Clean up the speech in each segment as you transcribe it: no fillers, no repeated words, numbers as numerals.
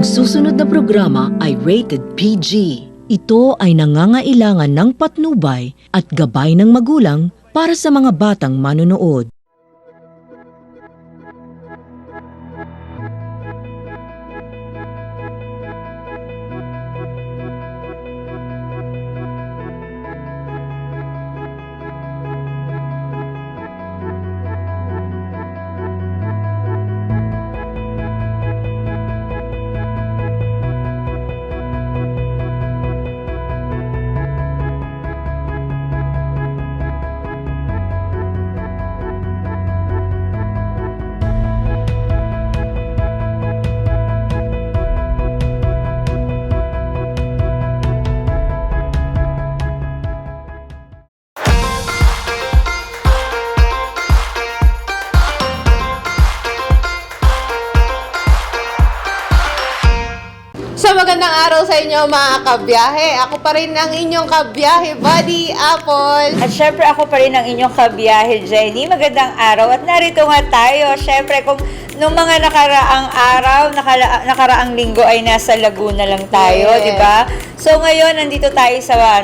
Ang susunod na programa ay rated PG. Ito ay nangangailangan ng patnubay at gabay ng magulang para sa mga batang manonood. So magandang araw sa inyo mga kabiyahe. Ako pa rin ang inyong kabiyahe, Buddy Apple. At syempre ako pa rin ang inyong kabiyahe, Jenny. Magandang araw at narito nga tayo. Syempre kung nung mga nakaraang araw, nakaraang linggo ay nasa Laguna lang tayo, Yes. di ba? So ngayon nandito tayo sa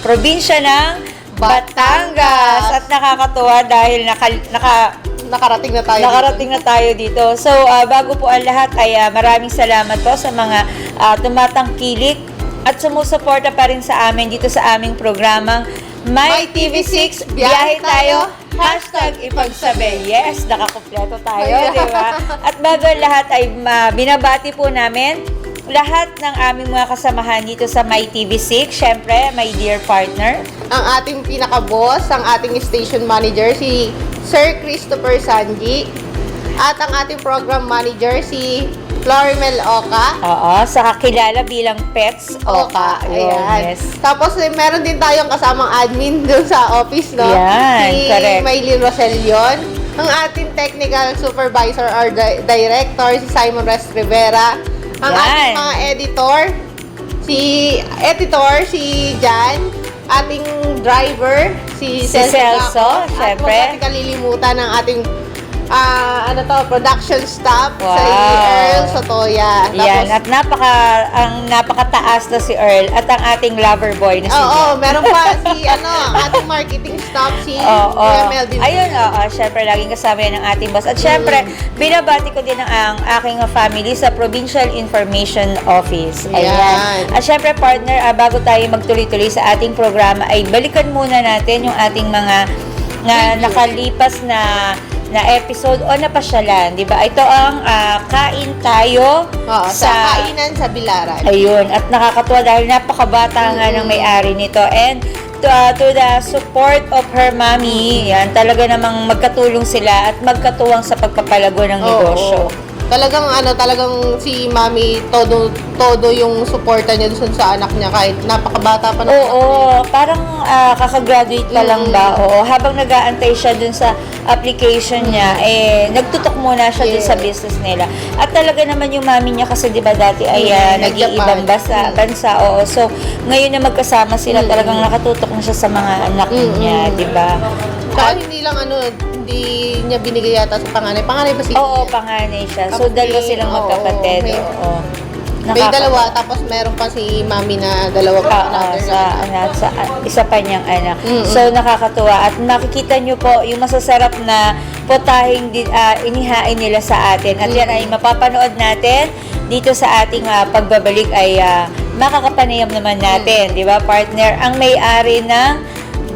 probinsya ng Batangas. At nakakatuwa dahil Nakarating na tayo dito. So, bago po ang lahat ay maraming salamat po sa mga tumatangkilik at sumusuporta pa rin sa amin dito sa aming programang My TV6, biyahe tayo, #ipagsabi. Yes, nakakumpleto tayo, di ba? At bago ang lahat ay binabati po namin lahat ng aming mga kasamahan dito sa My TV6. Syempre, my dear partner. Ang ating pinaka-boss, ang ating station manager, si Sir Christopher Sanji. At ang ating program manager, si Florimel Oka. Oo, sa kakilala bilang Pets Oka. Ayan. Yes. Tapos meron din tayong kasamang admin doon sa office, no? Yan, si correct. Maylin Roselion. Ang ating technical supervisor or director, si Simon Rest Rivera. Ang Yan. ating mga editor, si Jan. Ating driver, si Celso. Celso, At syempre. huwag natin kalilimutan ng ating production staff, Wow. si Earl Sotoya. Yan, at napakataas na si Earl at ang ating lover boy na si Oo, Jan. meron pa si ang ating marketing staff, si Oo. Melvin. Ayun, syempre, laging kasama yan ng ating boss. At syempre, binabati ko din ang aking family sa Provincial Information Office. Ayan. Yan. At syempre, partner, bago tayo magtuloy-tuloy sa ating programa, ay balikan muna natin yung ating mga nakalipas na episode o napasyalan, di ba? Ito ang kain tayo Oo, sa kainan sa Bilaran. Ayun, at nakakatuwa dahil napakabata nga ng may-ari nito. And to the support of her mommy, yan, talaga namang magkatulong sila at magkatuwang sa pagpapalago ng negosyo. Oo. Talagang si Mami todo yung suporta niya doon sa anak niya kahit napakabata pa na. Oo, parang kakagraduate pa lang ba? Oo, habang nag-aantay siya dun sa application niya, nagtutok muna siya dun sa business nila. At talaga naman yung mami niya kasi 'di ba dati ay nag-iibang bansa. Oo. So, ngayon na magkasama sila, talagang nakatutok na siya sa mga anak niya, 'di ba? Kahit hindi niya binigay yata sa panganay. Panganay ba si Oo, panganay siya. So, Tapos dalawa silang magkapatid. Oo. May dalawa, tapos meron pa si Mami na dalawa pa sa isa pa niyang anak. So, nakakatuwa. At makikita niyo po yung masasarap na potahing inihain nila sa atin. At yan ay mapapanood natin dito sa ating pagbabalik ay makakapanayam naman natin. Di ba, partner? Ang may-ari ng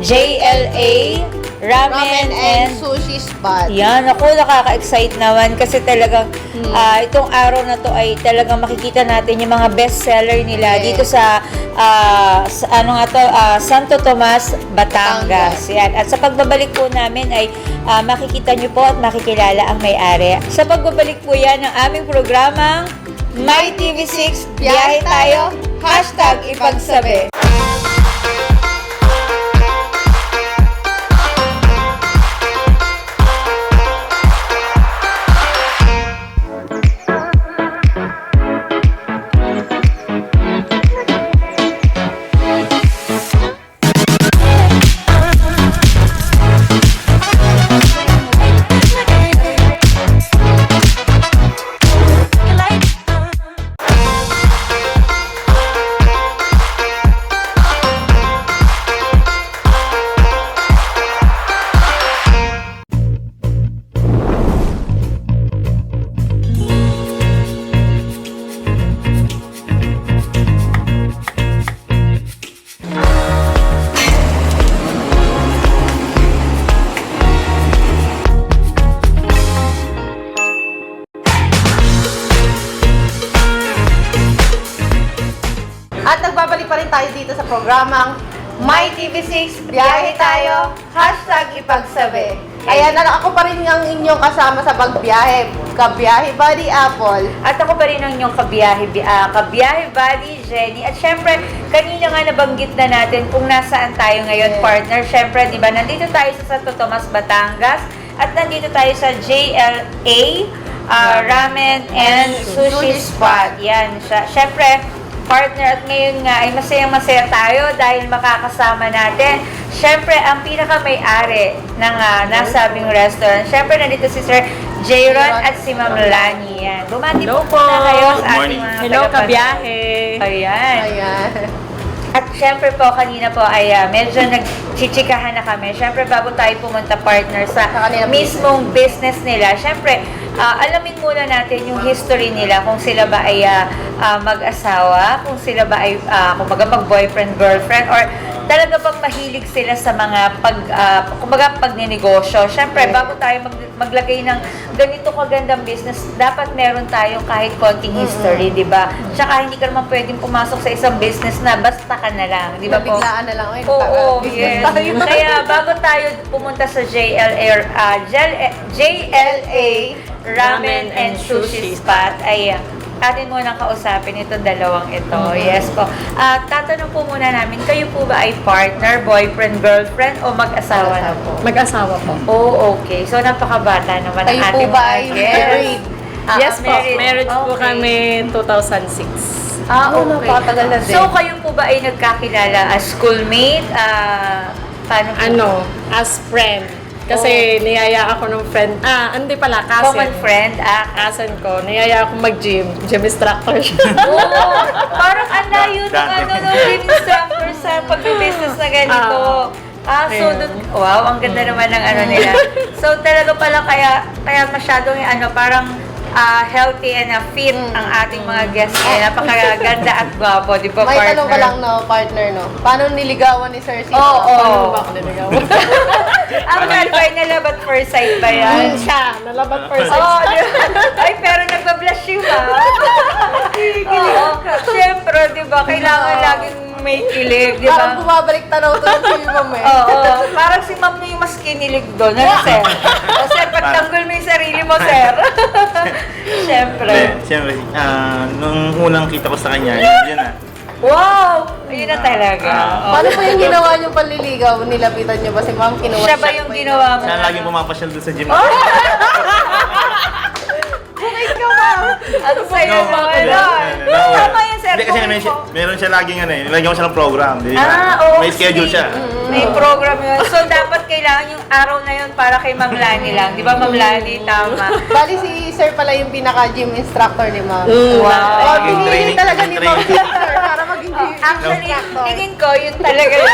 JLA Ramen and Sushi Spot. Yan, ako nakaka-excite naman kasi talagang itong araw na to ay talagang makikita natin yung mga best-seller nila dito sa Santo Tomas, Batangas. Yan. At sa pagbabalik po namin ay makikita nyo po at makikilala ang may-ari. Sa pagbabalik po yan ng aming programang My TV6, biyahe tayo, #ipagsabi. bumabalik pa rin tayo dito sa programang My TV6, biyahe tayo, #ipagsabi. Ayan, ako pa rin ang inyong kasama sa pagbiyahe. Kabiyahe Buddy Apple. At ako pa rin ang inyong kabiyahe buddy, Jenny. At syempre, kanina nga nabanggit na natin kung nasaan tayo ngayon, partner. Syempre, di ba, nandito tayo sa Santo Tomas, Batangas. At nandito tayo sa JLA Ramen and Sushi Spot. Yan siya. Syempre, partner, at ngayon nga ay masayang-masaya tayo dahil makakasama natin. Siyempre, ang pinaka-may-ari ng nasabing restaurant. Siyempre, nandito si Sir Jayron at si Ma'am Lani. Yan. Bumati po na kayo sa ating mga Hello, tagapanood. kabiyahe! Ayan. Ayan. At syempre po, kanina po ay medyo nagchichikahan na kami. Syempre, bago tayo pumunta, partner, sa kanilang mismong business nila, syempre, alamin muna natin yung history nila, kung sila ba ay mag-asawa, kung sila ba ay kumbaga mag-boyfriend, girlfriend, or talaga bang mahilig sila sa mga kumbaga pagninegosyo. Syempre, bago tayo maglagay ng ganito kagandang business, dapat meron tayong kahit konting history, di ba? Tsaka hindi ka naman pwedeng pumasok sa isang business na basta ka na lang, di ba po? Nabiglaan na lang. Ay, Oo, business yes. tayo. Kaya bago tayo pumunta sa JLA Ramen and Sushi Spot, ay atin munang kausapin itong dalawang ito. Yes po. Tatanong po muna namin, kayo po ba ay partner, boyfriend, girlfriend, o mag-asawa na po? Mag-asawa po. Oh, okay. So, napakabata naman ang Kayo po ating ba mga ay guests. married? Yes po, marriage po Okay. kami 2006. Okay. napakatagal na din. So, kayo po ba ay nagkakilala as schoolmate? Paano po? As friend. Kasi niyaya ako ng friend. Hindi pala, cousin. Common friend? Cousin ko. Niyaya ako mag-gym. Gym instructor siya. Oo, parang ang layo ng gym instructor sa pag-business na ganito. So, wow, ang ganda naman ng nila. So, talaga pala kaya masyadong parang healthy and fit ang ating mga guests ngayon. Napakaganda at gwapo, di ba, May partner? tanong ka lang, no, partner, no? Paano niligawan ni Sir Sino? Oo. Paano ba ako niligaw? Ang galbay na love at first sight ba yan? Siya, nalabat first Oo, di ba? Ay, pero nagbablush yung Oo, syempre, di ba? Kailangan laging may kilig, di Parang ba? bumabalik tanaw to si Ma'am eh. Oo, parang si ma'am na yung mas kinilig doon. Ano, sir? O, sir, pagtanggol mo yung sarili mo, sir. Syempre. Siyempre, nung unang kita ko sa kanya, yun na. Wow! Ayun na talaga. Oo. Paano po yung ginawa niyong panliligaw? Nilapitan niyo ba si Ma'am? Kinuha Siya ba yung ginawa mo? Siya laging pumapasyal doon sa gym. Ano sa'yo No, naman? Tama yan, sir. Hindi kasi meron siya laging nilagyan ko siya ng program. Di ba? Oo. May schedule siya. May program yun. So, dapat kailangan yung araw na yun para kay Ma'am Lani lang. Di ba, Ma'am Lani? Tama. Bali si Sir pala yung pinaka-gym instructor ni Ma'am. Wow. Oh, pinili Training, talaga ni Ma'am training. Sir para maging gym Actually, instructor. tingin ko, yun talaga yun.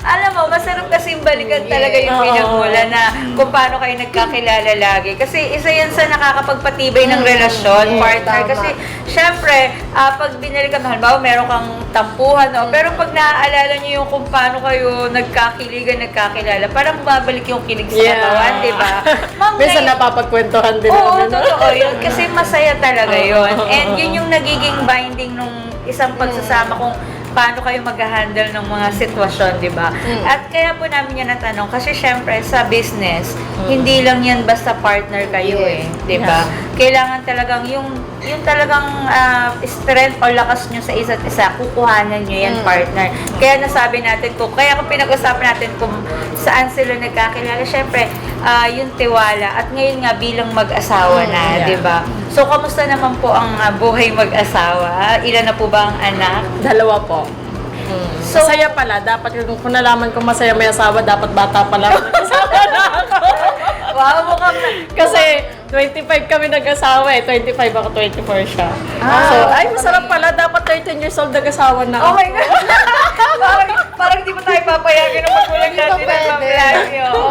Alam mo, masarap kasing balikan talaga yung pinagmula na kung paano kayo nagkakilala lagi. Kasi isa yan sa nakakapagpatibay ng relasyon, partner. tama. Kasi, syempre, pag binalikan, halimbawa, meron kang tampuhan, no? Pero pag naaalala niyo yung kung paano kayo nagkakiligan, nagkakilala, parang babalik yung kilig sa katawan, di ba? Ma'am, Minsan ngayon- napapagkwentuhan din Oo, namin. totoo yun. Kasi masaya talaga yun. And yun yung nagiging binding nung isang pagsasama kung paano kayo mag-handle ng mga sitwasyon, di ba? At kaya po namin yan natanong kasi syempre sa business, hindi lang yan basta partner kayo Yes. di ba? Kailangan talagang yung talagang strength o lakas nyo sa isa't isa, kukuhanan nyo yan, partner. Kaya nasabi natin kaya kung pinag-usapan natin kung saan sila nagkakilala, syempre, yung tiwala. At ngayon nga bilang mag-asawa na, di ba? So, kamusta naman po ang buhay mag-asawa? Ilan na po ba ang anak? 2 po. So, Masaya pala. Dapat kung nalaman ko masaya may asawa, dapat bata pala. Nag-asawa na ako. wow, mukhang Kasi 25 kami nag-asawa 25 ako, 24 siya. So, ay masarap pala. Dapat 13 years old nag-asawa na oh ako. my God! parang di pa tayo papayagan ng magulang natin ng pwede. pamilya.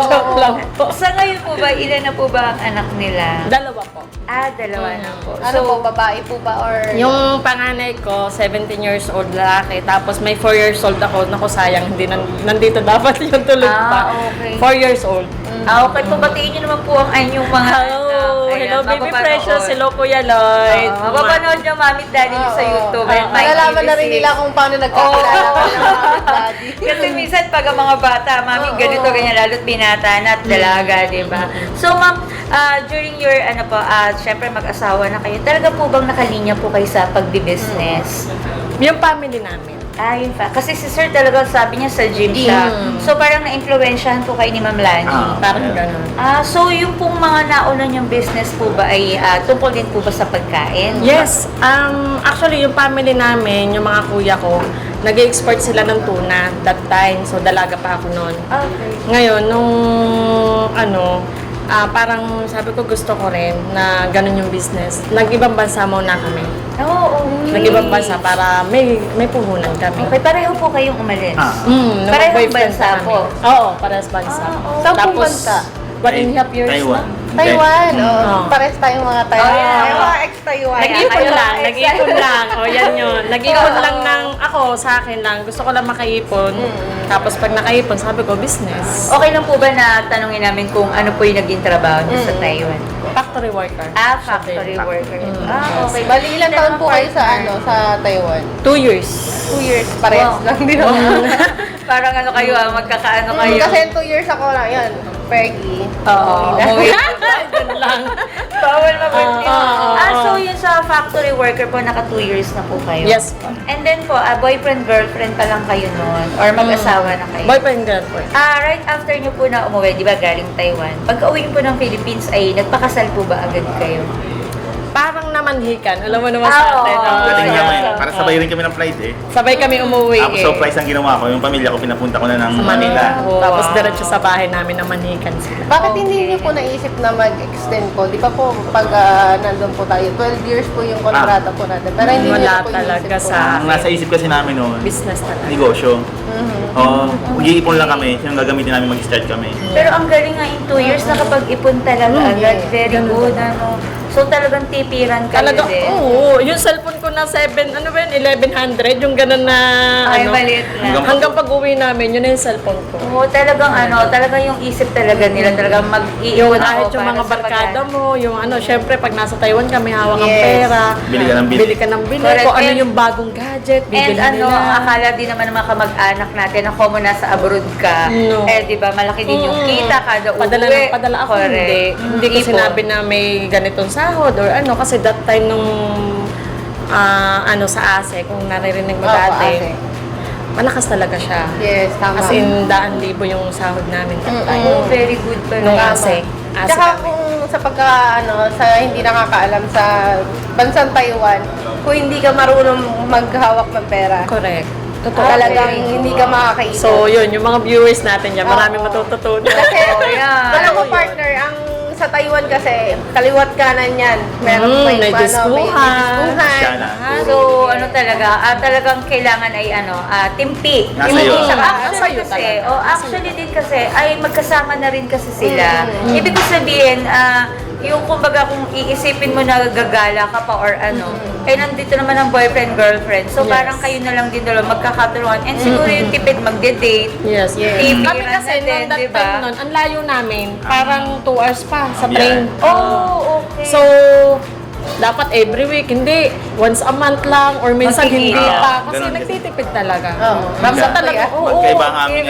Joke lang po. Sa ngayon po ba, ilan na po ba ang anak nila? 2 po. 2 na po. Ano po, babae po ba or... Yung panganay ko, 17 years old lalaki. Tapos may 4 years old ako. Naku, sayang. Hindi nandito dapat yung tulog pa. Okay. 4 years old. Okay, pabatiin niyo naman po ang inyong mga anak. Hello hello Baby mapapanood. Precious, hello Kuya Lloyd. Mapapanood nyo Mami at Daddy nyo sa YouTube. and My Malalaman na rin TV6. nila kung paano nagkakilala ko ng mga daddy. Kasi minsan pag ang mga bata, Mami, ganito, ganyan, lalo't binata na at dalaga, di ba? So, Ma'am, during your, syempre mag-asawa na kayo, talaga po bang nakalinya po kayo sa pagbi-business? Yung family namin. Yun pa. Kasi si Sir talaga sabi niya sa gym siya. So, parang na-influensyahan po kayo ni Ma'am Lani. Parang ganun. So, yung pong mga nauna niyong business po ba ay tungkol din po ba sa pagkain? Yes, actually yung family namin, yung mga kuya ko, nag-export sila ng tuna that time. So, dalaga pa ako noon. Okay. Ngayon, nung parang sabi ko gusto ko rin na ganun yung business. Nag-ibang bansa muna kami. Oo, Nag-ibang bansa para may puhunan kami. Okay, pareho po kayong umalis. Parehong Parehong bansa po. Oo, parehas bansa. Saan pong bansa? 1.5 years Taiwan. na. Taiwan, pares tayong mga Taiwan. yeah. Ay, mga ex-Taiwan. Nag-ipon kayo lang, mga nag-ipon lang. O, yan yun. Nag-ipon lang ng ako, sa akin lang. Gusto ko lang makaipon. Tapos pag nakaipon, sabi ko, business. Okay lang po ba na tanungin namin kung ano po yung naging trabaho niyo sa Taiwan? Factory worker. Factory worker. Okay. Bali, ilang taon po kayo sa Taiwan? 2 years. 2 years, parehas Wow. lang din ako. Parang ano kayo, magkakaano kayo. Kasi 2 years ako na, yan, Fergie. Oo, umuwi. Ganun lang. Bawal mabuntis. Oo. So yun sa factory worker po, naka 2 years na po kayo? Yes po. And then po, boyfriend, girlfriend pa lang kayo noon? Or mag-asawa na kayo? Boyfriend, girlfriend. Right after nyo po na umuwi, di ba, galing Taiwan, pagka-uwi po ng Philippines ay nagpakasal po ba agad kayo? Parang namanhikan. Alam mo naman sa atin. Oo. Dating yeah. kami, para sabay rin kami ng flight eh. Sabay kami umuwi Tapos eh. surprise ang ginawa ko, yung pamilya ko pinapunta ko na ng Sa Manila. Tapos diretso sa bahay namin namanhikan sila. Bakit hindi niyo po naisip na mag-extend po? Di ba po, pag nandun po tayo, 12 years po yung kontrata po natin. Pero hindi niyo Wala po talaga inisip po. sa- Ang nasa isip kasi namin noon, Business talaga. negosyo. Oo, mag-iipon lang kami, yung gagamitin namin mag-start kami. Pero ang galing nga in 2 years, nakapag-ipon talaga agad. yeah. Very good, ano. So talagang tipiran kayo Talaga, din. oo. Yung cellphone ko na 1100, yung ganun na, Ay, maliit lang. hanggang pag-uwi namin, yun na yung cellphone ko. Oo, talagang talagang yung isip talaga nila, talagang Yung mag-iipon kahit ako yung para mga sa barkada pagkain. mo, yung syempre pag nasa Taiwan kami, hawak ang Yes. pera. Bili ka ng bili. Bili ka ng bili. Correct. Kung ano And- yung bagong gadget, And bibili ang nila. akala din naman ng mga kamag-anak natin na kung nasa abroad ka, No. di ba, malaki din yung kita kada uwi. Padala ng padala ako, Correct. hindi. Hindi ko Ipon. sinabi na may ganitong sahod or kasi that time nung sa ASE, kung naririnig mo Opo, dati, ate. malakas talaga siya. Yes, tama. As in, 100,000 yung sahod namin that time. Oh, very good pala. Nung Tama. ASE. ASE Tsaka kami. kung sa sa hindi nakakaalam sa bansang Taiwan, kung hindi ka marunong maghawak ng pera, Correct. Totoo. talagang hindi ka makakaipon. So, yun, yung mga viewers natin dyan, maraming Oo. matututunan. Kasi, yan. alam ko partner, ang sa Taiwan kasi, kaliwat kanan yan. Meron may may diskuhan. diskuhan. Siya na. So, talagang kailangan ay timpi. Nasa Timpi iyo. siya. Nasa Actually iyo kasi, talaga. actually din kasi, ay magkasama na rin kasi sila. Ibig ko sabihin, yung kumbaga kung iisipin mo na gagala ka pa or nandito naman ang boyfriend, girlfriend. So, Yes. parang kayo na lang din dalawa magkakatulungan. And siguro yung tipid magde-date. Yes. Tipiran Kami kasi, na din, nung that di ba? time nun, ang layo namin, parang 2 hours pa sa train. Yeah. Oh, okay. So, dapat every week, hindi. Once a month lang, or minsan hindi Magkikita. pa. Kasi Ganun. nagtitipid talaga. Oo. Basta Magkakaya. talaga, oo. Magkaiba ang aming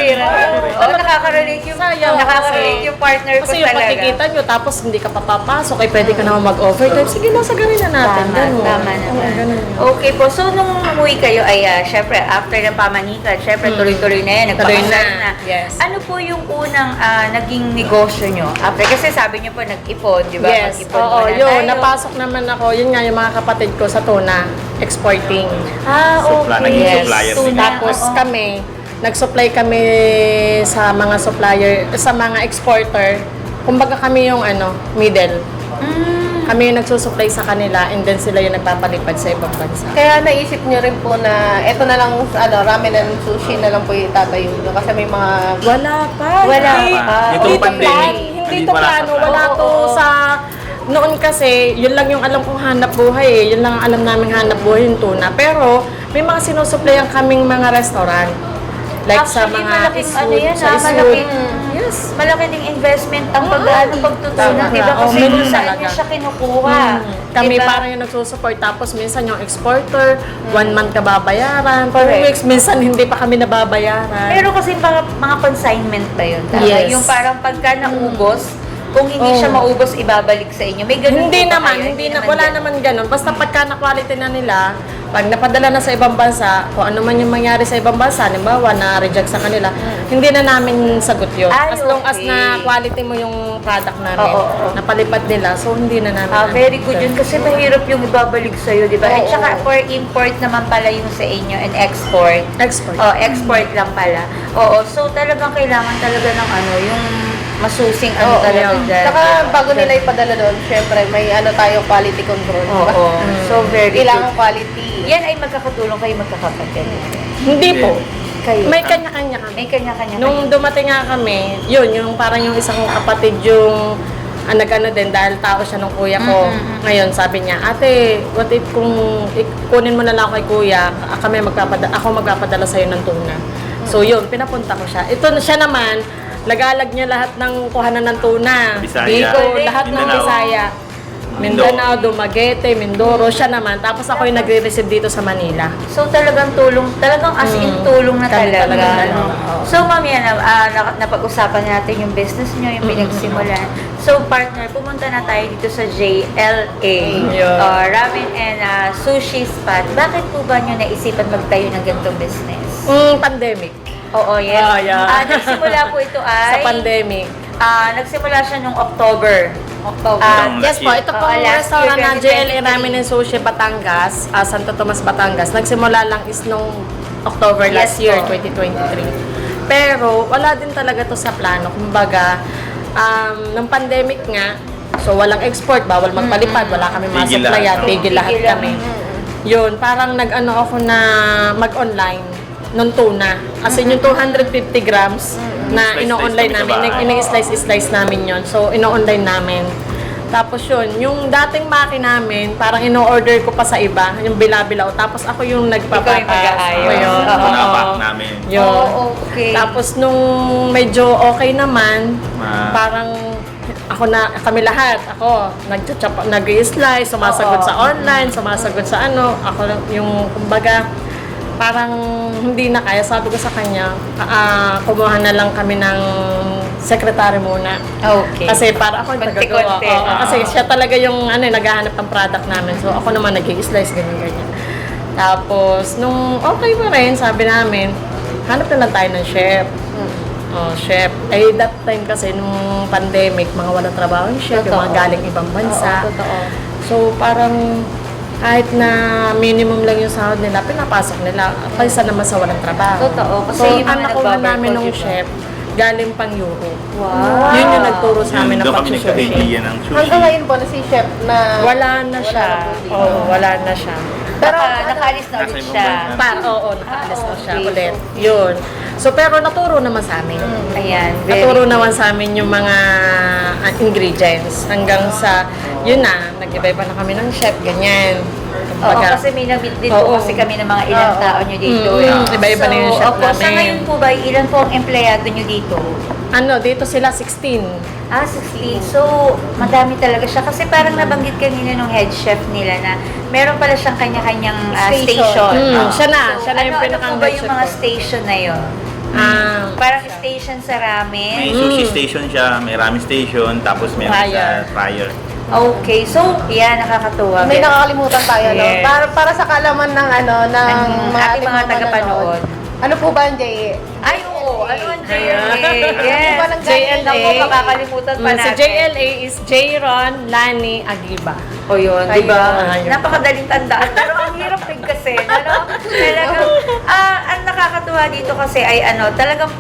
Nakaka-relate yung, Sayang. nakaka-relate yung partner ko Kasi yung talaga. patikita nyo, tapos hindi ka papapasok, ay pwede ka naman mag-overtime. Sige na, sa gawin na natin. Ganun. Tama Oo, naman. ganun. Okay po, so nung umuwi kayo ay syempre after ng pamanikan, syempre tuloy-tuloy na yan, Tuloy nagpakasal na. na. Yes. Ano po yung unang naging negosyo nyo? After, kasi sabi nyo po nag-ipon, di ba? Yes, Mag-ipon oo, muna yun, tayo. napasok naman ako, yun nga yung mga kapatid ko sa tuna, exporting. Naging Yes. supplier din. Tuna, Tapos oo. kami, nag-supply kami sa mga supplier, sa mga exporter. Kumbaga kami yung middle. Kami yung nagsusupply sa kanila and then sila yung nagpapalipad sa ibang bansa. Kaya naisip nyo rin po na eto na lang, ramen and sushi na lang po yung itatayo nyo. Kasi may mga Wala pa. Wala Hindi. pa. Itong Hindi to pandemic, plan. Hindi to wala plano. sa plan. Wala to Oo. sa... Noon kasi, yun lang yung alam kong hanap buhay eh. Yun lang ang alam namin hanap buhay yung tuna. Pero, may mga sinusuplayan kaming mga restaurant. Like sa Actually, mga malaking iswood, ano yan, sa iswood. malaking, Yes. malaki ding investment ang pagtutunan, Tama di ba? ka. Kasi Oo, kung saan talaga. niya siya kinukuha. Kami Diba? parang yung nagsusupport, tapos minsan yung exporter, 1 month ka babayaran, 2 Correct. weeks, minsan hindi pa kami nababayaran. Pero kasi mga consignment ba yun? Tama? Yes. Yung parang pagka naubos, kung hindi siya maubos, ibabalik sa inyo. May ganun Hindi po ba naman, kayo? hindi na, wala ganun. naman ganun. Basta pagka na-quality na nila, pag napadala na sa ibang bansa, kung ano man yung mangyari sa ibang bansa, halimbawa na-reject sa kanila, hindi na namin sagot yun. Ay, As long as okay. na quality mo yung product namin, Oo. napalipad nila, so hindi na namin. Very good yun kasi mahirap yung ibabalik sa'yo, di ba? At saka for import naman pala yung sa inyo and export. Export. Oh, export lang pala. Oo, so talagang kailangan talaga ng ano, yung masusing ano Oo, talaga yeah. dyan. Saka bago nila ipadala doon, syempre may ano tayo quality control. di ba? Oo, so very Kailangan good. quality. Yan ay magkakatulong kayo magkakapatid. Hindi po. Kayo. May kanya-kanya kami. May kanya-kanya Nung dumating nga kami, yun, yung parang yung isang kapatid yung nag-ano din dahil tao siya nung kuya ko. Ngayon, sabi niya, ate, what if kung kunin mo na lang ako kay kuya, ako magpapadala sa'yo ng tuna. So yun, pinapunta ko siya. Ito siya naman, nagalag niya lahat ng kuhanan ng tuna. Bisaya. Bicol, lahat ng Mindanao. Bisaya. Mindanao, Dumaguete, Mindoro, siya naman. Tapos ako yung nagre-receive dito sa Manila. So talagang tulong, talagang as in tulong na Kami talaga. talaga, no? oo. So ma'am, yan, napag-usapan natin yung business nyo, yung pinagsimulan. So partner, pumunta na tayo dito sa JLA, Yun. Ramen and Sushi Spot. Bakit po ba nyo naisipan magtayo ng ganitong business? Pandemic. Oo, yes. Yeah. Nagsimula po ito Sa ay, pandemic. nagsimula siya nung October. Itong Yes last po, year. ito pong last restaurant year, na JLA 2023. Ramen and Sushi Batangas, Santo Tomas, Batangas. Nagsimula lang is nung October last Yes year, po. 2023. Pero wala din talaga to sa plano. Kumbaga, nung pandemic nga, so walang export, bawal magpalipad, wala kami Tigil masupplyan, lahat, no? tigil lahat Tigil lang. kami. Yun, parang nag-ano ako na mag-online nung tuna. As in yung 250 grams na Slice-slice ino-online kami sa namin. bahay. Ini-slice namin yon. So, ino-online namin. Tapos yun, yung dating maki namin, parang ino-order ko pa sa iba, yung bilabilaw. Tapos ako yung nagpapakas. Ikaw yung mag-aayos. Ako yun. Oo. Pinapak namin. Yun. Oo, okay. Tapos nung medyo okay naman, parang kami lahat, ako, nag-i-slice, sumasagot Oo. sa online, sumasagot sa ano, ako yung, kumbaga, parang hindi na kaya. Sabi ko sa kanya, kumuha na lang kami ng sekretary muna. Okay. Kasi para ako yung tagagawa. Konti-konti. Oo, kasi siya talaga yung naghahanap ng product namin. So ako naman nag-i-slice, ganyan-ganyan. Tapos, nung okay pa rin, sabi namin, hanap na lang tayo ng chef. Oh, chef. Eh, that time kasi, nung pandemic, mga walang trabaho yung chef, yung mga Totoo. galing ibang bansa. Oo, totoo. So, parang kahit na minimum lang yung sahod nila, pinapasok nila. Kaysa naman sa walang trabaho. Totoo, kasi So, yung mga anak ko na namin nagbabarcode, nung diba? chef, galing pang Europe. Wow. Yun yung nagturo sa amin ng Doon kami pagsusushi. nagka-idea ng sushi. Hanggang ngayon po na si Chef na... Wala na siya. Oo, wala na siya. Pero nakaalis na ulit Nasa ibang siya. bansa. Oo, nakaalis na siya okay. ulit. Yun. So, pero naturo naman sa amin. Ayan, very Naturo naman sa amin yung mga ingredients. Hanggang sa, yun na, nag-iba-iba na kami ng chef, ganyan. Oo, Kumbaga, kasi may na-meet din po Oo. kasi kami ng mga ilang tao nyo dito. Iba-iba na yung chef opo, sa namin. ngayon po ba, ilan po ang empleyado nyo dito? dito sila 16. 16. So, madami talaga siya. Kasi parang nabanggit kanina nung head chef nila na meron pala siyang kanya-kanyang station. Siya na So, yung ano pinakang po ba head yung chef mga ko. station na yun? Parang station sa ramen? May sushi station siya, may ramen station, tapos may Fryer. fryer. Okay, so, yan, nakakatuwa. May nakakalimutan tayo, no? Yes. Para sa kalaman ng ng ating mga tagapanood. Ano po ba ang JLA? Ay, oo. Ano ang JLA? Ano Yes. ba ng JLA. Naku, makakalimutan pa natin. Sa JLA is J-Ron Lani Agiba. O yun, di ba? Ayun. Napakadaling tandaan. Pero ang hirap din kasi, ano? Talagang, ang nakakatuwa dito kasi ay talagang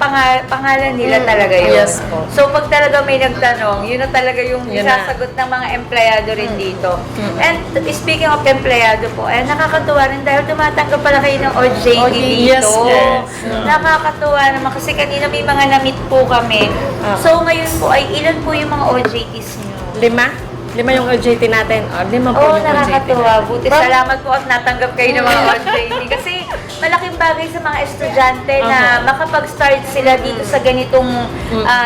pangalan nila talaga yun. Yes po. So, pag talaga may nagtanong, yun na talaga yung Yun na. isasagot ng mga empleyado rin dito. And speaking of empleyado po, nakakatuwa rin dahil tumatanggap pala kayo ng OJT dito. Yes, yes. Nakakatuwa naman kasi kanina may mga na-meet po kami. So, ngayon po ay ilan po yung mga OJTs nyo? 5 yung OJT natin. 5 po Oo, yung OJT. nakakatuwa. Buti salamat po at natanggap kayo ng mga OJT. Kasi malaking bagay sa mga estudyante na makapag-start sila dito sa ganitong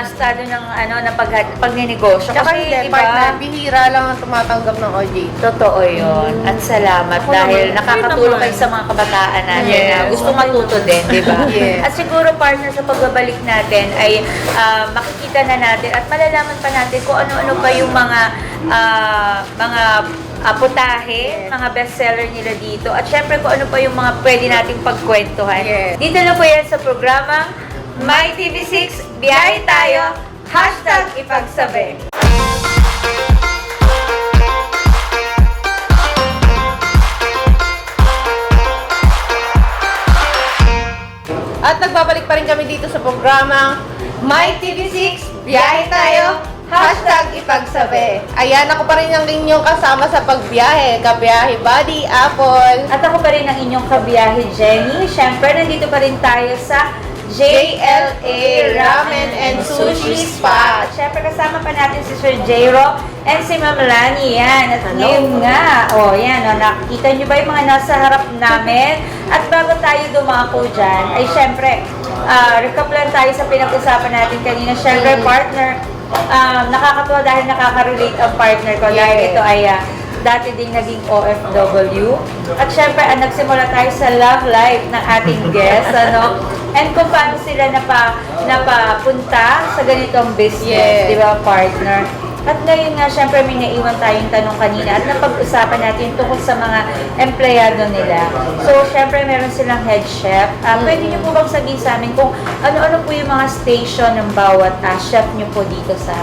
estado ng pagnenegosyo. Tsaka Kasi, hindi, diba, partner, bihira lang ang tumatanggap ng OJT. totoo yun. At salamat Ako dahil naman. nakakatulong Ako kayo sa mga kabataan natin Yes. na gusto matuto din, di ba? Yes. At siguro, partner, sa pagbabalik natin ay makikita na natin at malalaman pa natin kung ano-ano pa yung mga putahe, mga bestseller nila dito. At syempre kung ano pa yung mga pwede nating pagkwentuhan. Yes. Dito na po yan sa programang My TV6, biyahe tayo, #ipagsabi. At nagbabalik pa rin kami dito sa programang My TV6, biyahe tayo, #ipagsabi. Ayan, ako pa rin ang inyong kasama sa pagbiyahe. Kabiyahe Buddy, Apple. At ako pa rin ang inyong kabiyahe, Jenny. Siyempre, nandito pa rin tayo sa JLA Ramen and Sushi Spa. At syempre, kasama pa natin si Sir J-Ro and si Ma'am Lani. Yan. At ngayon nga, nakikita nyo ba yung mga nasa harap namin? At bago tayo dumako dyan, ay syempre, recap lang tayo sa pinag-usapan natin kanina. Syempre, partner, nakakatuwa dahil nakaka-relate ang partner ko. Dahil ito ay dati ding naging OFW. At syempre, nagsimula tayo sa love life ng ating guest, and kung paano sila napapunta sa ganitong business, di ba, partner? At ngayon nga, syempre, may naiwan tayong tanong kanina at napag-usapan natin tungkol sa mga empleyado nila. So, syempre, meron silang head chef. Pwede niyo po bang sabihin sa amin kung ano-ano po yung mga station ng bawat chef niyo po dito sa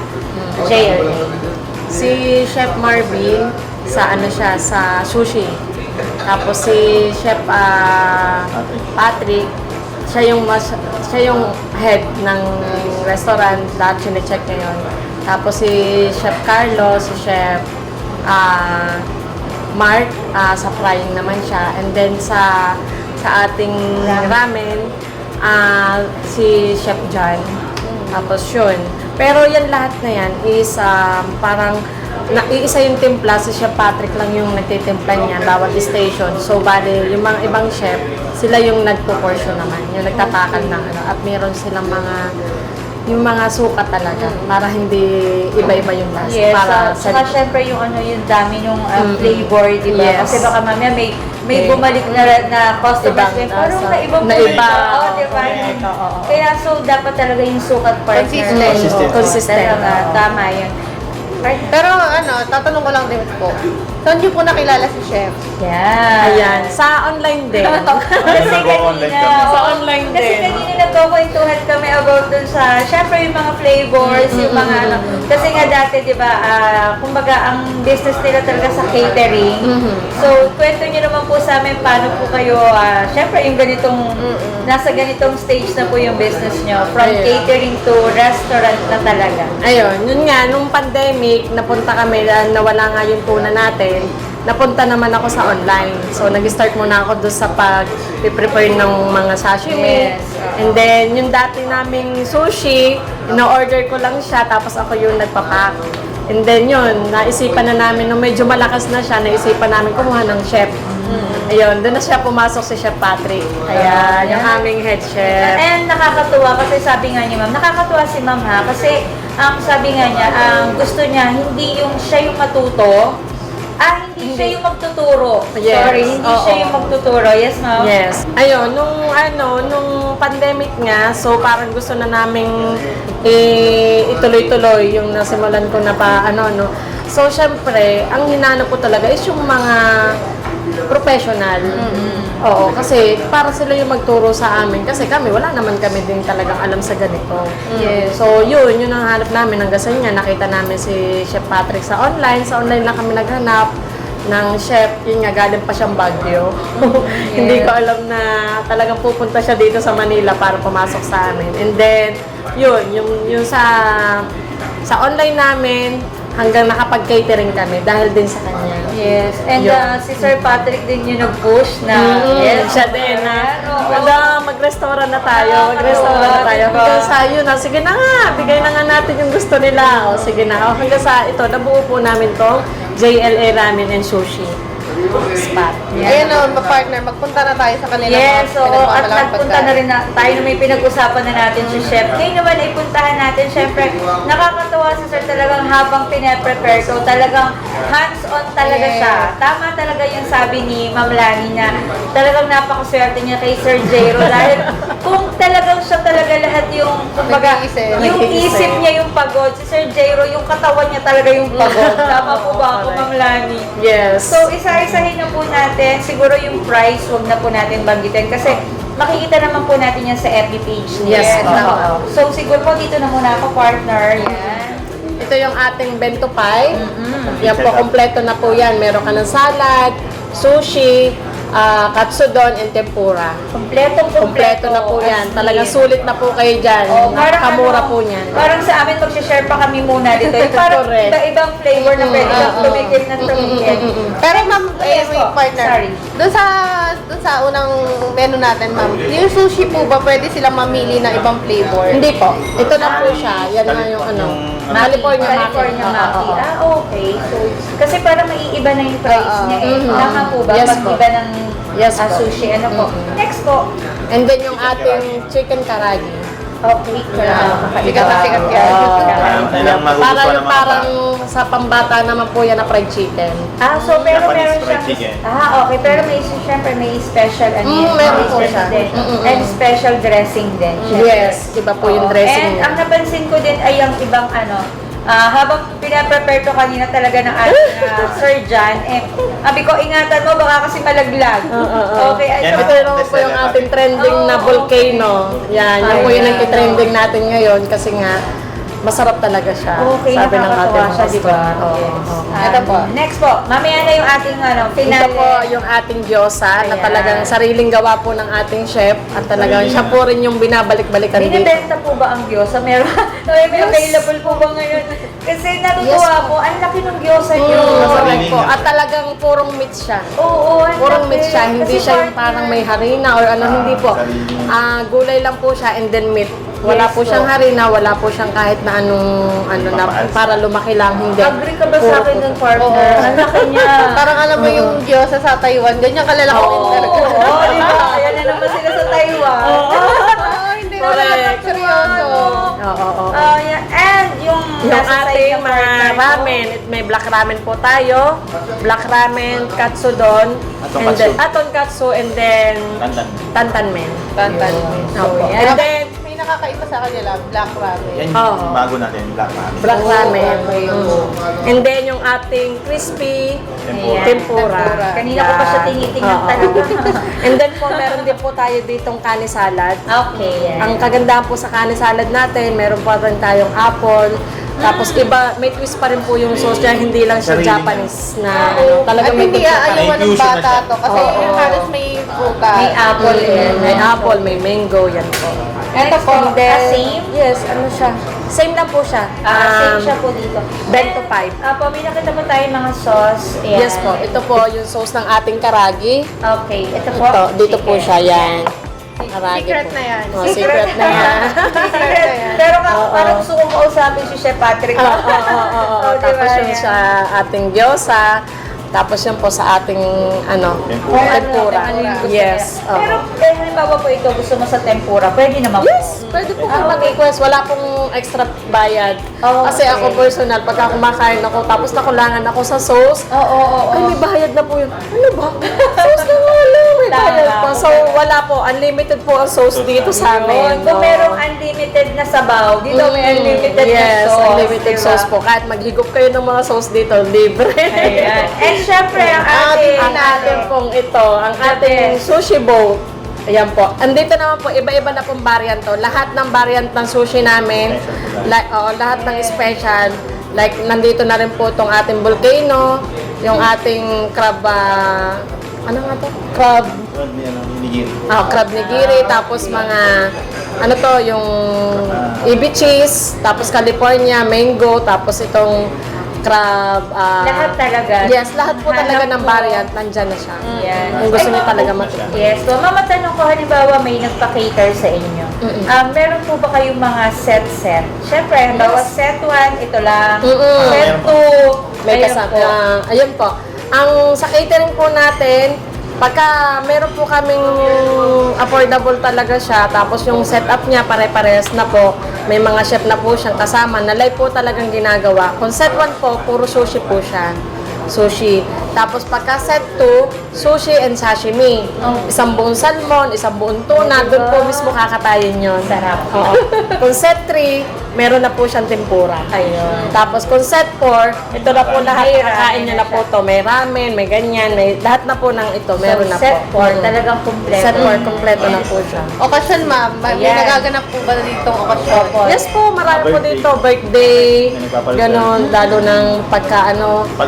JLA? Si Chef Marvin, sa sa sushi. Tapos si Chef Patrick, siya yung head ng restaurant, lahat sinecheck niya yun. Tapos si Chef Carlos, si Chef Mark, sa frying naman siya. And then sa ating ramen, si Chef John. Tapos yun. Pero yan lahat na yan is parang iisa yung timpla, si Chef Patrick lang yung nagtitimpla niya bawat station. So, bale, yung mga ibang chef, sila yung nagpo-portion naman, yung nagtatakal ng at meron silang yung mga sukat talaga para hindi iba-iba yung lasa. Yes, para saka syempre yung yung dami yung flavor, di ba? Yes. Kasi baka mamaya may bumalik na customers Ibang parang lasa. naibang Na iba. Oo, di ba? Correct, oo. Kaya so dapat talaga yung sukat partner. Consistent. Consistent. Talaga, tama yun. Pero tatanong ko lang din po. Saan niyo po nakilala si Chef? Yan. Ayan, sa online din. Kasi Nag-o-online kanina, kami. Sa online kasi din. kanina nagkukwentuhan kami about dun sa, syempre yung mga flavors, yung mga kasi nga dati, di ba, kumbaga ang business nila talaga sa catering. So, kwento nyo naman po sa amin paano po kayo, syempre yung ganitong, nasa ganitong stage na po yung business nyo, from Ayun. catering to restaurant na talaga. Ayun, yun nga, nung pandemic, napunta kami, nawala nga yung tuna natin, napunta naman ako sa online. So, nag-start muna ako doon sa pag-prepare ng mga sashimi. Yes. And then, yung dati naming sushi, ino-order ko lang siya, tapos ako yung nagpapack. And then yun, naisipan na namin, nung medyo malakas na siya, naisipan namin kumuha ng chef. Ayun, doon na siya pumasok si Chef Patrick. Kaya, yung aming head chef. And nakakatuwa kasi sabi nga niya, ma'am, nakakatuwa si ma'am ha, kasi sabi nga niya, gusto niya, hindi yung siya yung matuto, hindi siya yung magtuturo. Yes. Sorry, hindi siya yung magtuturo. Yes, ma'am? Yes. Ayun, nung pandemic nga, so parang gusto na naming ituloy-tuloy yung nasimulan ko na So, syempre, ang hinanap ko talaga is yung mga professional. Oo, kasi para sila yung magturo sa amin. Kasi kami, wala naman kami din talagang alam sa ganito. Yes. So, yun ang hanap namin. Hanggang sa nga, nakita namin si Chef Patrick sa online. Sa online lang kami naghanap ng chef. Yun nga, galing pa siyang Baguio. Hindi ko alam na talagang pupunta siya dito sa Manila para pumasok sa amin. And then, yung sa online namin, hanggang nakapag-catering kami dahil din sa kanya. Yes. And Yun. si Sir Patrick din yung nag-push na, yes, Siya din na, Oo. mag-restaurant na tayo, mag-restaurant na tayo. Diba? Hanggang sa yun, sige na nga, bigay na nga natin yung gusto nila. O sige na, hanggang sa ito, nabuo po namin to JLA Ramen and Sushi. spot. Ayan o, partner, magpunta na tayo sa kanila. Yes, so at nagpunta na rin tayo na may pinag-usapan na natin si Chef. Ngayon naman ay puntahan natin. Siyempre, nakakatawa si Sir talagang habang pine-prepare. So talagang hands-on talaga siya. Tama talaga yung sabi ni Ma'am Lani na talagang napakaswerte niya kay Sir Jairo dahil kung talagang siya talaga lahat yung, kumbaga, Nag-iisip. yung isip niya yung pagod. Si Sir Jairo, yung katawan niya talaga yung pagod. Tama po ba ako, Ma'am Lani? Yes. So, isa-isahin na po natin. Siguro yung price, huwag na po natin banggitin. Kasi makikita naman po natin yan sa FB page niya. Yes, Oo. So, siguro po dito na muna ako, partner. Yan. Ito yung ating bento pie. Yan po, kompleto na po yan. Meron ka ng salad, sushi, katsudon, and tempura. Kompleto na po yan. Talagang sulit na po kayo dyan. Oh, Napakamura po niyan. Parang sa amin, mag-share pa kami muna dito. Yung parang Correct. iba-ibang flavor na pwede kang tumikil na tumikil. Pero ma'am, Yes wait, po. partner. Sorry. Doon sa unang menu natin, ma'am. Yung sushi po ba pwede silang mamili ng ibang flavor? Hindi po. Ito na po siya. Yan na yung ano. California California Maki. Maki. Oo. Ah, okay. So, kasi parang maiiba na yung price niya eh. Tama po ba? Yes Pag po. iba ng Yes po. sushi, ano po? Next po. And then yung ating chicken karagi. Okay. Sikat na sikat yan. Kailangan magugustuhan Para ng yung mga parang sa pambata naman po yan na fried chicken. Ah, so pero Japanese meron fried siyang... chicken. Ah, okay. Pero may, siyempre, may special, ano yan, meron may po special siya. din. And special dressing din. syempre. Yes, iba po yung Oo. dressing And niya. ang napansin ko din ay yung ibang habang pinaprepare to kanina talaga ng ating surgeon, sabi ko, ingatan mo, baka kasi malaglag. Okay, Yan, so, Ito naman po yung ating trending na volcano. Yan, yan po yung nagtitrending natin ngayon kasi nga masarap talaga siya. okay, Sabi ng nakakatawa ating siya, di ba? Oo, Yes. oo. Ito po. Next po, mamaya na yung ating finale. Ito po yung ating gyoza na Ayan. talagang sariling gawa po ng ating chef at talagang siya po rin yung binabalik-balikan dito. Binibenta po ba ang gyoza? Meron, may available po ba ngayon? Kasi natutuwa Yes, po, ang laki ng gyoza niyo. Correct po. At talagang purong meat siya. Oo, ang Purong laki. meat siya, hindi Kasi siya yung parang may harina or ano, hindi po. Gulay lang po siya and then meat. Wala Yes po siyang harina, wala po siyang kahit na anong na para lumaki lang, hindi. Agree ka ba sa Puro akin po. ng partner? Ang laki niya. Parang alam mo yung gyoza sa Taiwan, ganyan kalalaki Oo, din talaga. di ba? Ayan na naman sila sa Taiwan. Hindi na Correct. naman seryoso. Oo. Yeah. And yung nasa side ating ng mga partner ko. ramen, may black ramen po tayo. Black ramen, katsudon, and then tonkatsu, and then Tantan. tantanmen. Tantan. Opo. yan. And then May nakakaiba sa kanila, black ramen. Yan Oo. yung bago natin, black ramen. black ramen. okay. And then yung ating crispy Tempura. tempura. Kanina ko pa siya tinitingnan Oo. talaga. And then po, meron din po tayo ditong kani salad. Okay, yan. Ang kagandahan po sa kani salad natin, meron pa rin tayong apple. Tapos iba, may twist pa rin po yung sauce niya, hindi lang siya Sarili Japanese na ano, At talagang may hindi twist pa rin. aayawan ng Infusion na bata siya. to kasi Oo. yung halos may prutas. May apple yan. May apple, may mango, yan po. Ito po, And then, same? Yes, ano siya? Same lang po siya. Same siya po dito. Bento And, 5. po, may nakita po tayo mga sauce. Ayan. Yes po, ito po yung sauce ng ating karagi. Okay, ito po. Ito, dito po chicken. siya, yan. Karagi Secret po. na yan. Oh, secret na yan. Secret. Pero parang gusto kong kausapin si Chef Patrick. Oo. Oh, diba? Tapos yun Yan. sa ating gyoza. Tapos yun po sa ating Tempura. tempura. Ano yung gusto Yes. niya. Pero halimbawa po ito, gusto mo sa tempura, pwede naman Yes, pwede po kayo mag-request. Wala pong extra bayad. Oh, Kasi okay. ako personal, pagka kumakain ako, tapos nakulangan ako sa sauce, Oo. ay may bayad na po yun. Ano ba? Sauce na wala, may Tama. bayad pa. So wala po, unlimited po ang sauce dito sa amin. Kung merong unlimited na sabaw, dito may unlimited yes, na sauce. unlimited diba? sauce po. Kahit maghigop kayo ng mga sauce dito, libre. Ayan. And syempre, ang ating Ang ating pong ito, ang ating sushi bowl. Ayan po. Andito naman po, iba-iba na pong variant to. Lahat ng variant ng sushi namin, lahat ng special, like nandito na rin po itong ating volcano, yung ating crab, ano nga to? Crab, crab nigiri, tapos mga, ano to, yung ebi cheese, tapos California, mango, tapos itong crab, lahat talaga. yes, lahat po talaga Hanap ng po. variant, nandyan na siya. Yan. Kung gusto Ay, niyo talaga Yes. So, mamatanong ko, halimbawa may nagpa-cater sa inyo. Meron po ba kayong mga set-set? Siyempre, halimbawa set 1, ito lang. Mm-mm. Set Meron po. 2, May ayun kasama, po. ayun po. Ang sa catering po natin, pagka meron po kaming affordable talaga siya, tapos yung setup niya pare-parehas na po, may mga chef na po siyang kasama, na live po talagang ginagawa. Kung set 1 po, puro sushi po siya. Sushi. Tapos pagka set 2, sushi and sashimi. Isang buong salmon, isang buong tuna, doon po mismo kakatayin yun. Sarap. Oo. Kung set 3, meron na po siyang tempura. Ayun. Tapos kung set 4, ito na po lahat, May kakain niyo na po to. May ramen, may ganyan, may lahat na po ng ito, meron na set po. 4, talagang kumpleto. Set 4, kompleto na po siya. Okasyon, ma'am. May Ayan. nagaganap po ba ditong okasyon? Yes po, marami po Birthday. dito. Birthday, May nagpapalit ganon, lalo ng pagka ano, Pag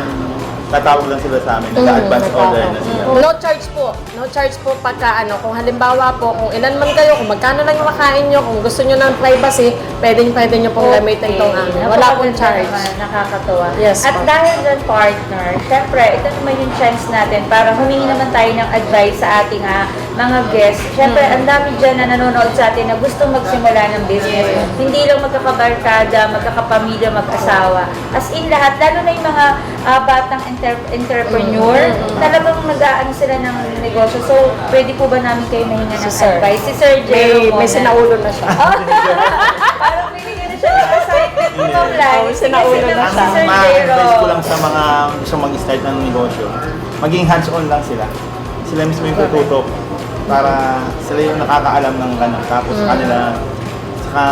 tatawag lang sila sa amin, nag-advance order na sila. No charge po. No charge po pagka ano, kung halimbawa po, kung ilan man kayo, kung magkano lang yung makain nyo, kung gusto nyo ng privacy, pwede nyo pong gamitin itong amin. Wala pong Napakaganda charge. naman, nakakatuwa. Yes, At po. dahil dyan, partner, syempre, ito naman yung chance natin para humingi naman tayo ng advice sa ating mga guests. Syempre, ang dami dyan na nanonood sa atin na gustong magsimula ng business. Hindi lang magkakabarkada, magkakapamilya, mag-asawa. As in lahat, lalo na yung mga batang entrepreneur, talagang nag-aano sila ng negosyo. So, pwede po ba namin kayo mahinga ng Sir. advice? Si Sir May Jero muna. sinaulo na siya. Parang binigyan na siya ng assignment mo, Ma'am Lani. Oo, sinaulo na Sige, siya. si Sir Ang Jero. ma-advise ko lang sa mga gusto mag-start ng negosyo, maging hands-on lang sila. Sila mismo yung tututok para sila yung nakakaalam ng ganun. Tapos kanila, saka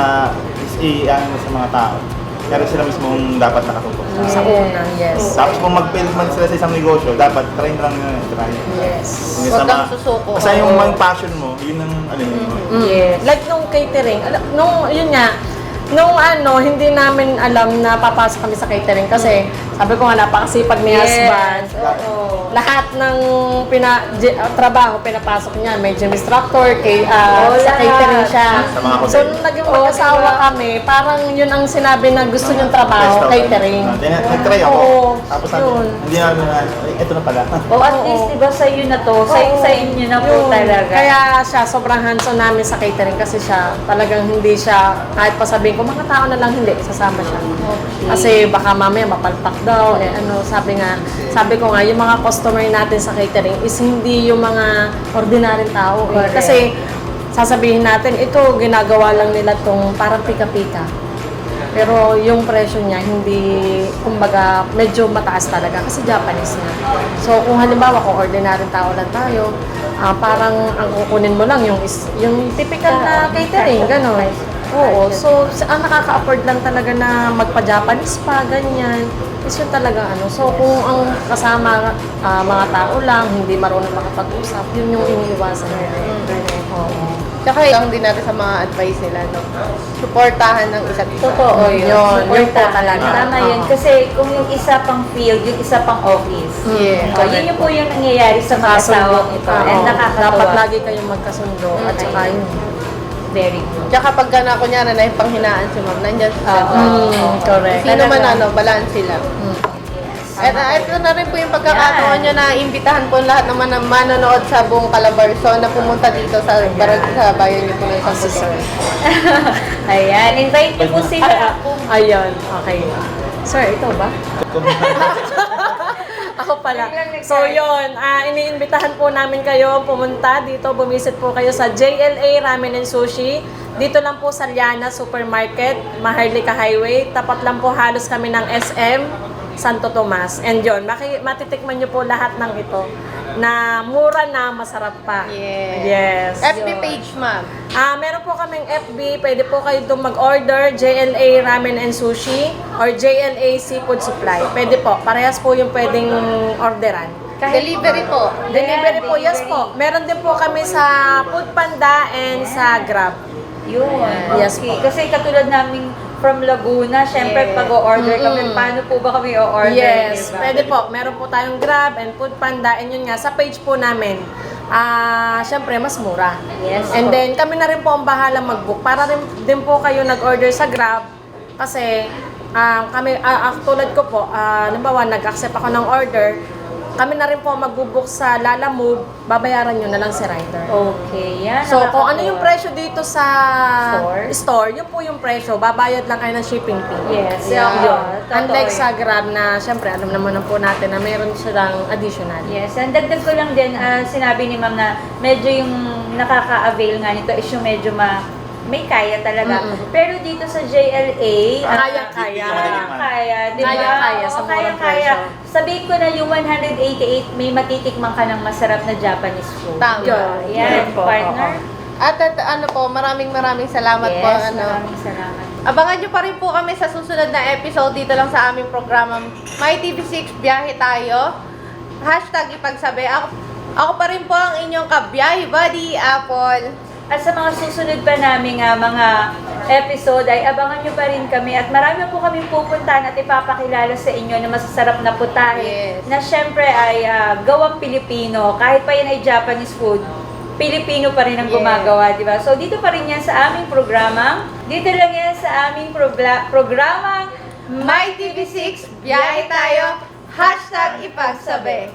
i-ano sa mga tao. Pero sila mismo yung dapat nakatutok. Sa una, yes. Tapos kung mag-fail man sila sa isang negosyo, dapat try lang nila. Try. Yes. Hanggang Huwag sa kang susuko. Basta yung mga passion mo, yun ang ano yun. Yes. Like nung catering, yun nga, nung ano, hindi namin alam na papasok kami sa catering kasi sabi ko nga napakasipag ni husband. Oo. Lahat ng trabaho pinapasok niya. May gym instructor, sa lahat. catering siya. Sa mga hotel. So nung naging mag-asawa diba? kami, parang yun ang sinabi na gusto niyang trabaho, Restaurant. catering. Nag-try ako. Oo. Tapos sabi, Yun. hindi na, ito na pala. O at least, diba, sa iyo na to, sa inyo na po Yun. talaga. Kaya siya, sobrang hands-on namin sa catering kasi siya, talagang hindi siya, kahit pa sabihin ko, mga tao na lang hindi, sasama siya. Kasi baka mamaya mapalpak daw, sabi ko nga, yung mga customer natin sa catering is hindi yung mga ordinaryong tao. Correct. Kasi sasabihin natin, ito ginagawa lang nila tong parang pika-pika. Pero yung presyo niya, hindi, kumbaga, medyo mataas talaga kasi Japanese na. So, kung halimbawa, kung ordinaryong tao lang tayo, parang ang kukunin mo lang yung typical na catering, gano'n. Oo, so, ang nakaka-afford lang talaga na magpa-Japanese pa, ganyan. Is yun talaga ano. So, kung ang kasama mga tao lang, hindi marunong makapag-usap, yun yung iniiwasan nila. Oo. Tsaka lang din natin sa mga advice nila, no? Suportahan ng isa't isa. Totoo yun. Yun po Supportahan. talaga. Tama yun. Oo. Kasi kung yung isa pang field, yung isa pang office. Yeah. So, yun yung po yung nangyayari sa mga asawang ito. And Oo. nakakatawa. Dapat lagi kayong magkasundo at saka yun. Very good. Tsaka pag na kunyari na yung panghinaan si ma'am, nandyan siya. Correct. Sino man Talaga. balance sila. At ito na rin po yung pagkakataon nyo na imbitahan po lahat naman ng manonood sa buong Calabarzon na pumunta dito sa sa bayan nyo po ng San Jose. Ayan. Invite niyo po sila. Ayun, okay. Sir, ito ba? Ako pala. So yun, iniimbitahan po namin kayo pumunta dito, bumisit po kayo sa JLA Ramen and Sushi. Dito lang po sa Liana Supermarket, Maharlika Highway. Tapat lang po halos kami ng SM Santo Tomas. And yun, matitikman nyo po lahat ng ito na mura na masarap pa. Yes. FB yun. page, ma'am. Meron po kaming FB, pwede po kayo doon mag-order, JLA Ramen and Sushi or JLA Seafood Supply. Pwede po, parehas po yung pwedeng orderan. Delivery po. Delivery po, yes po. Meron din po kami sa Food Panda and sa Grab. Yun. Yes Okay. po. Kasi katulad namin from Laguna, syempre pag-o-order kami, paano po ba kami o-order? Yes, diba? pwede po. Meron po tayong Grab and Food Panda and yun nga, sa page po namin. Syempre, mas mura. Yes And po. then, kami na rin po ang bahala mag-book. Para rin din po kayo nag-order sa Grab. Kasi, tulad ko po, halimbawa, nag-accept ako ng order. kami na rin po magbubook sa Lalamove, babayaran nyo na lang si rider. Okay, yan. So, kung ano nakakatuwa. yung presyo dito sa Store? yun po yung presyo. Babayad lang kayo ng shipping fee. Yes, Yun. totoo Unlike yun. sa Grab na, syempre, alam naman po natin na meron silang additional. Yes, and dagdag ko lang din, sinabi ni ma'am na medyo yung nakaka-avail nga nito is yung medyo may kaya talaga. Pero dito sa JLA, Kaya-kaya. Kaya, di ba? Kaya-kaya sa Oo, murang kaya-kaya. presyo. Sabihin ko na yung 188, may matitikman ka ng masarap na Japanese food. Tama. Yan, Yan po, partner. At ano po, maraming salamat Yes, po. maraming salamat. Abangan nyo pa rin po kami sa susunod na episode dito lang sa aming programang My TV6 Biyahe Tayo. #ipagsabi. Ako pa rin po ang inyong kabiyahe buddy, Apple. At sa mga susunod pa naming mga episode ay abangan nyo pa rin kami at marami po kami pupuntahan at ipapakilala sa inyo na masasarap na putahe Yes. na syempre ay gawang Pilipino. Kahit pa yan ay Japanese food, Pilipino pa rin ang Yes. gumagawa, di ba? So dito pa rin yan sa aming programang, dito lang yan sa aming programang My TV6 Biyahe Tayo. #ipagsabi.